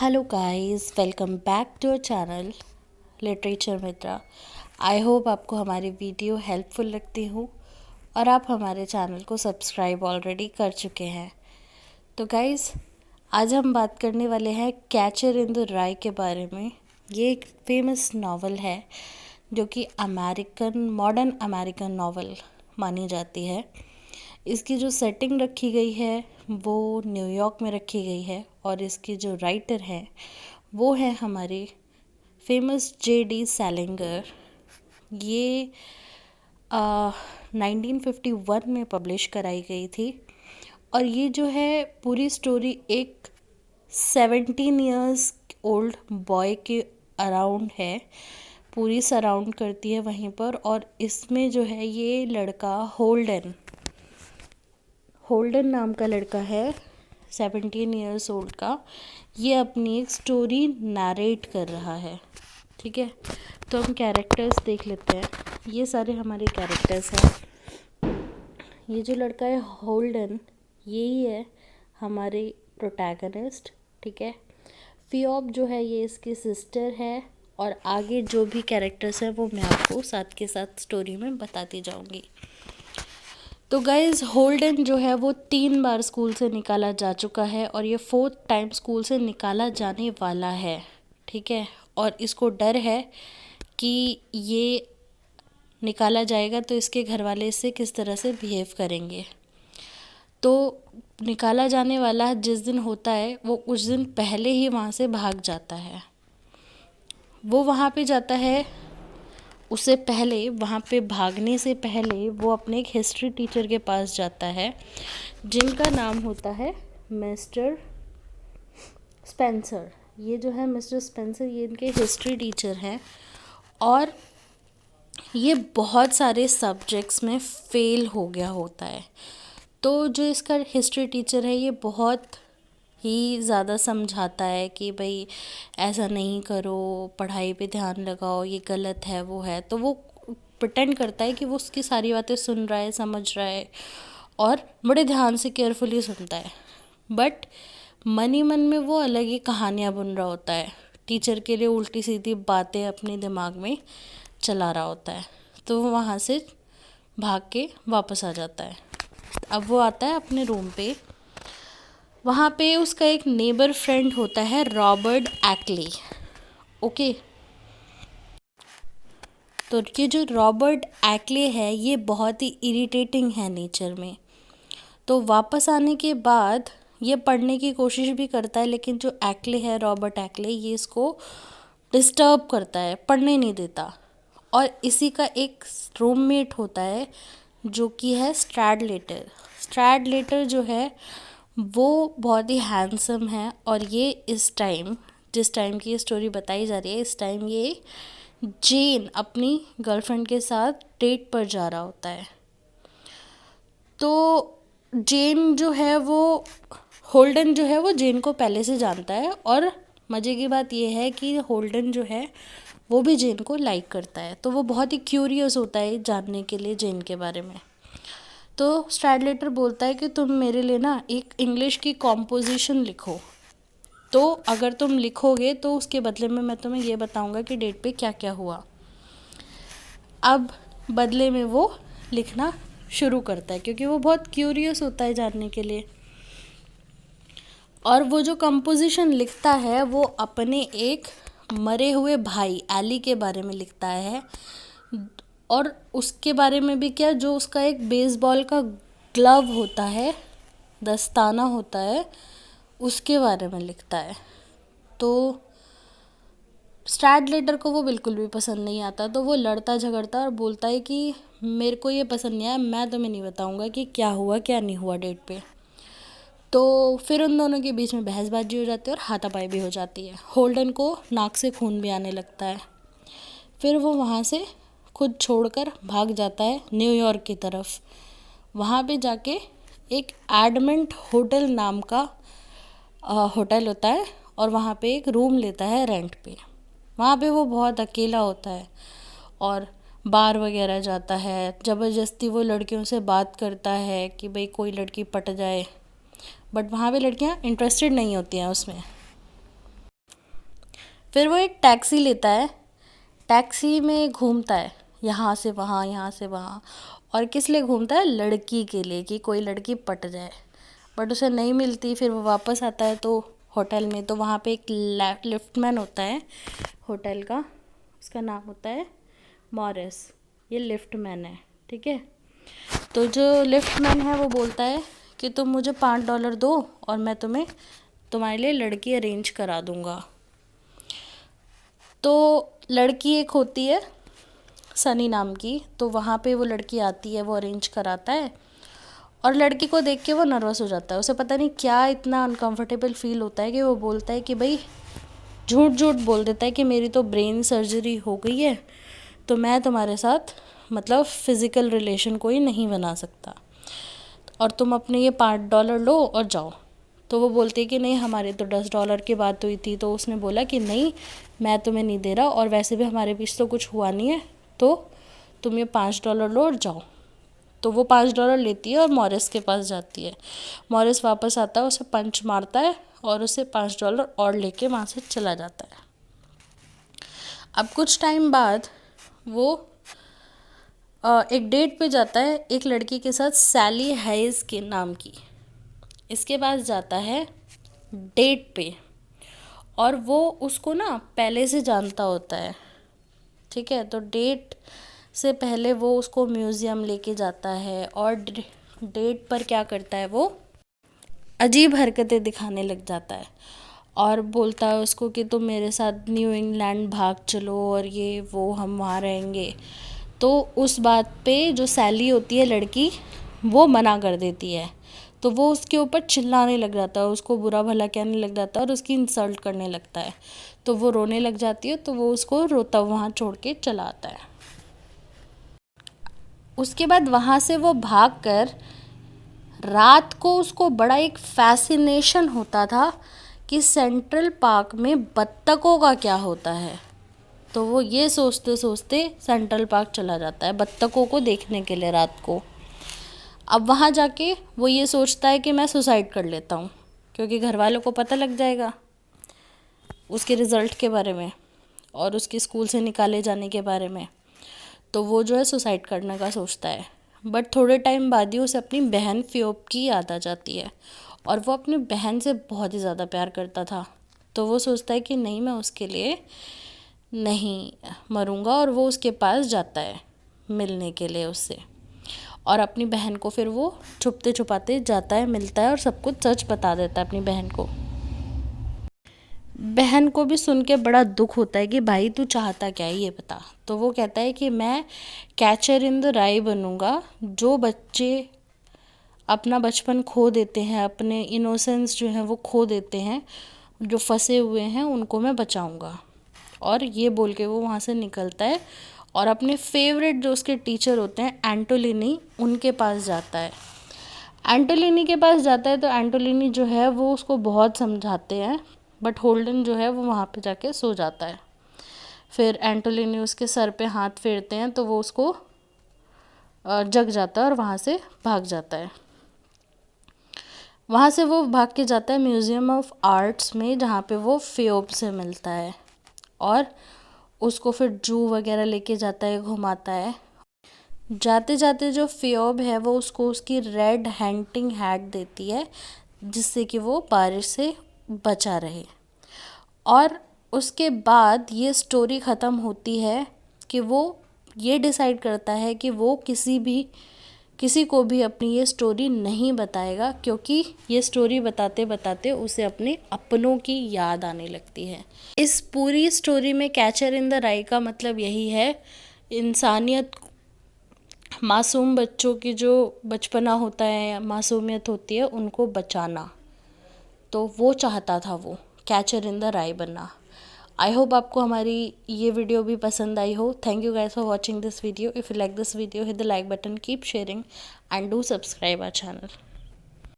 Hello guys, welcome back to our channel Literature Mitra. I hope आपको हमारी video helpful लगती हो और आप हमारे चैनल को सब्सक्राइब ऑलरेडी कर चुके हैं। तो गाइस, आज हम बात करने वाले हैं कैचर इन द राई के बारे में। ये एक फेमस नावल है जो कि मॉडर्न अमेरिकन नावल मानी जाती है। इसकी जो सेटिंग रखी गई है वो न्यूयॉर्क में रखी गई है और इसकी जो राइटर है वो है हमारे फेमस J.D. सैलिंगर। ये 1951 में पब्लिश कराई गई थी और ये जो है पूरी स्टोरी एक 17 इयर्स ओल्ड बॉय के अराउंड है, पूरी सराउंड करती है वहीं पर। और इसमें जो है ये लड़का होल्डन नाम का लड़का है 17 इयर्स ओल्ड का। ये अपनी एक स्टोरी नरेट कर रहा है। ठीक है, तो हम कैरेक्टर्स देख लेते हैं। ये सारे हमारे कैरेक्टर्स हैं। ये जो लड़का है होल्डन, यही है हमारे प्रोटैगनिस्ट। ठीक है, फियोब जो है ये इसकी सिस्टर है और आगे जो भी कैरेक्टर्स हैं वो मैं आपको साथ के साथ स्टोरी में बताती जाऊंगी। तो गाइज़, होल्डन जो है वो 3 बार स्कूल से निकाला जा चुका है और ये 4th टाइम स्कूल से निकाला जाने वाला है। ठीक है, और इसको डर है कि ये निकाला जाएगा तो इसके घर वाले इससे किस तरह से बिहेव करेंगे। तो निकाला जाने वाला जिस दिन होता है वो कुछ दिन पहले ही वहाँ से भाग जाता है। वो वहाँ पे जाता है, उससे पहले वहाँ पे भागने से पहले वो अपने एक हिस्ट्री टीचर के पास जाता है जिनका नाम होता है मिस्टर स्पेंसर। ये जो है मिस्टर स्पेंसर, ये इनके हिस्ट्री टीचर हैं और ये बहुत सारे सब्जेक्ट्स में फेल हो गया होता है। तो जो इसका हिस्ट्री टीचर है ये बहुत ही ज़्यादा समझाता है कि भाई ऐसा नहीं करो, पढ़ाई पे ध्यान लगाओ, ये गलत है, वो है। तो वो प्रिटेंड करता है कि वो उसकी सारी बातें सुन रहा है, समझ रहा है और बड़े ध्यान से केयरफुली सुनता है। बट मन ही मन में वो अलग ही कहानियाँ बुन रहा होता है, टीचर के लिए उल्टी सीधी बातें अपने दिमाग में चला रहा होता है। तो वो वहाँ से भाग के वापस आ जाता है। अब वो आता है अपने रूम पे। वहाँ पे उसका एक नेबर फ्रेंड होता है रॉबर्ट एक्ले। ओके, तो ये जो रॉबर्ट एक्ले है ये बहुत ही इरिटेटिंग है नेचर में। तो वापस आने के बाद ये पढ़ने की कोशिश भी करता है, लेकिन जो एक्ले है, रॉबर्ट एक्ले, ये इसको डिस्टर्ब करता है, पढ़ने नहीं देता। और इसी का एक रूममेट होता है जो कि है स्ट्रैडलेटर जो है वो बहुत ही हैंडसम है और ये जिस टाइम की ये स्टोरी बताई जा रही है, इस टाइम ये जेन अपनी गर्लफ्रेंड के साथ डेट पर जा रहा होता है। तो जेन जो है वो होल्डन जो है वो जेन को पहले से जानता है और मज़े की बात ये है कि होल्डन जो है वो भी जेन को लाइक करता है। तो वो बहुत ही क्यूरियस होता है जानने के लिए जेन के बारे में। तो स्ट्रैडलेटर बोलता है कि तुम मेरे लिए ना एक इंग्लिश की कॉम्पोजिशन लिखो, तो अगर तुम लिखोगे तो उसके बदले में मैं तुम्हें ये बताऊंगा कि डेट पे क्या क्या हुआ। अब बदले में वो लिखना शुरू करता है क्योंकि वो बहुत क्यूरियस होता है जानने के लिए। और वो जो कंपोजिशन लिखता है वो अपने एक मरे हुए भाई एली के बारे में लिखता है और उसके बारे में भी क्या, जो उसका एक बेसबॉल का ग्लव होता है, दस्ताना होता है, उसके बारे में लिखता है। तो स्ट्रैडलेटर को वो बिल्कुल भी पसंद नहीं आता, तो वो लड़ता झगड़ता और बोलता है कि मेरे को ये पसंद नहीं आया, मैं तुम्हें नहीं बताऊंगा कि क्या हुआ क्या नहीं हुआ डेट पे। तो फिर उन दोनों के बीच में बहसबाजी हो जाती है और हाथापाई भी हो जाती है। होल्डन को नाक से खून भी आने लगता है। फिर वो वहाँ से खुद छोड़कर भाग जाता है न्यूयॉर्क की तरफ। वहाँ पे जाके एक एडमंड होटल नाम का होटल होता है और वहाँ पे एक रूम लेता है रेंट पे। वहाँ पे वो बहुत अकेला होता है और बार वगैरह जाता है, ज़बरदस्ती वो लड़कियों से बात करता है कि भाई कोई लड़की पट जाए, बट वहाँ पे लड़कियाँ इंटरेस्टेड नहीं होती हैं उसमें। फिर वो एक टैक्सी लेता है, टैक्सी में घूमता है यहाँ से वहाँ, यहाँ से वहाँ। और किस लिए घूमता है? लड़की के लिए, कि कोई लड़की पट जाए। बट उसे नहीं मिलती। फिर वो वापस आता है तो होटल में, तो वहाँ पे एक लिफ्टमैन होता है होटल का, उसका नाम होता है मॉरिस। ये लिफ्टमैन है, ठीक है। तो जो लिफ्टमैन है वो बोलता है कि तुम मुझे $5 दो और मैं तुम्हारे लिए लड़की अरेंज करा दूँगा। तो लड़की एक होती है सनी नाम की, तो वहाँ पे वो लड़की आती है, वो अरेंज कराता है। और लड़की को देख के वो नर्वस हो जाता है, उसे पता नहीं क्या इतना अनकंफर्टेबल फील होता है कि वो बोलता है कि भाई, झूठ झूठ बोल देता है कि मेरी तो ब्रेन सर्जरी हो गई है, तो मैं तुम्हारे साथ मतलब फ़िज़िकल रिलेशन कोई नहीं बना सकता, और तुम अपने ये $5 लो और जाओ। तो वो बोलती है कि नहीं, हमारे तो $10 की बात हुई थी। तो उसने बोला कि नहीं, मैं तुम्हें नहीं दे रहा, और वैसे भी हमारे बीच तो कुछ हुआ नहीं है, तो तुम ये $5 लो और जाओ। तो वो $5 लेती है और मॉरिस के पास जाती है। मॉरिस वापस आता है, उसे पंच मारता है और उसे $5 और लेके वहाँ से चला जाता है। अब कुछ टाइम बाद वो एक डेट पे जाता है एक लड़की के साथ, सैली हाइज के नाम की। इसके पास जाता है डेट पे, और वो उसको ना पहले से जानता होता है, ठीक है। तो डेट से पहले वो उसको म्यूज़ियम लेके जाता है, और डेट पर क्या करता है, वो अजीब हरकतें दिखाने लग जाता है और बोलता है उसको कि तुम मेरे साथ न्यू इंग्लैंड भाग चलो, और ये वो हम वहाँ रहेंगे। तो उस बात पे जो सैली होती है लड़की, वो मना कर देती है। तो वो उसके ऊपर चिल्लाने लग जाता है, उसको बुरा भला कहने लग जाता है और उसकी इंसल्ट करने लगता है। तो वो रोने लग जाती है, तो वो उसको रोता वहाँ छोड़ के चला आता है। उसके बाद वहाँ से वो भागकर, रात को उसको बड़ा एक फैसिनेशन होता था कि सेंट्रल पार्क में बत्तखों का क्या होता है। तो वो ये सोचते सोचते सेंट्रल पार्क चला जाता है बत्तखों को देखने के लिए रात को। अब वहाँ जाके वो ये सोचता है कि मैं सुसाइड कर लेता हूँ, क्योंकि घर वालों को पता लग जाएगा उसके रिज़ल्ट के बारे में और उसके स्कूल से निकाले जाने के बारे में। तो वो जो है सुसाइड करने का सोचता है। बट थोड़े टाइम बाद ही उसे अपनी बहन फियोप की याद आ जाती है, और वो अपनी बहन से बहुत ही ज़्यादा प्यार करता था। तो वो सोचता है कि नहीं, मैं उसके लिए नहीं मरूँगा, और वो उसके पास जाता है मिलने के लिए उससे। और अपनी बहन को फिर वो छुपते छुपाते जाता है, मिलता है और सब कुछ सच बता देता है अपनी बहन को। बहन को भी सुन के बड़ा दुख होता है कि भाई तू चाहता क्या है ये बता। तो वो कहता है कि मैं कैचर इन द राई बनूँगा। जो बच्चे अपना बचपन खो देते हैं, अपने इनोसेंस जो है वो खो देते हैं, जो फंसे हुए हैं, उनको मैं बचाऊँगा। और ये बोल के वो वहाँ से निकलता है और अपने फेवरेट जो उसके टीचर होते हैं एंटोलिनी, उनके पास जाता है। एंटोलिनी के पास जाता है तो एंटोलिनी जो है वो उसको बहुत समझाते हैं, बट होल्डन जो है वो वहाँ पे जाके सो जाता है। फिर एंटोलिनी उसके सर पे हाथ फेरते हैं तो वो उसको जग जाता है और वहाँ से भाग जाता है। वहाँ से वो भाग के जाता है म्यूज़ियम ऑफ आर्ट्स में, जहाँ पे वो फियोप से मिलता है और उसको फिर जू वगैरह लेके जाता है, घुमाता है। जाते जाते जो फियोब है वो उसको उसकी रेड हंटिंग हैट देती है, जिससे कि वो बारिश से बचा रहे। और उसके बाद ये स्टोरी ख़त्म होती है कि वो ये डिसाइड करता है कि वो किसी को भी अपनी ये स्टोरी नहीं बताएगा, क्योंकि ये स्टोरी बताते बताते उसे अपने अपनों की याद आने लगती है। इस पूरी स्टोरी में कैचर इन द राई का मतलब यही है, इंसानियत, मासूम बच्चों की जो बचपना होता है, मासूमियत होती है, उनको बचाना। तो वो चाहता था वो कैचर इन द राई बनना। आई होप आपको हमारी ये वीडियो भी पसंद आई हो। Thank you guys for watching this video. If you like this video, hit the like button, keep sharing and do subscribe our channel.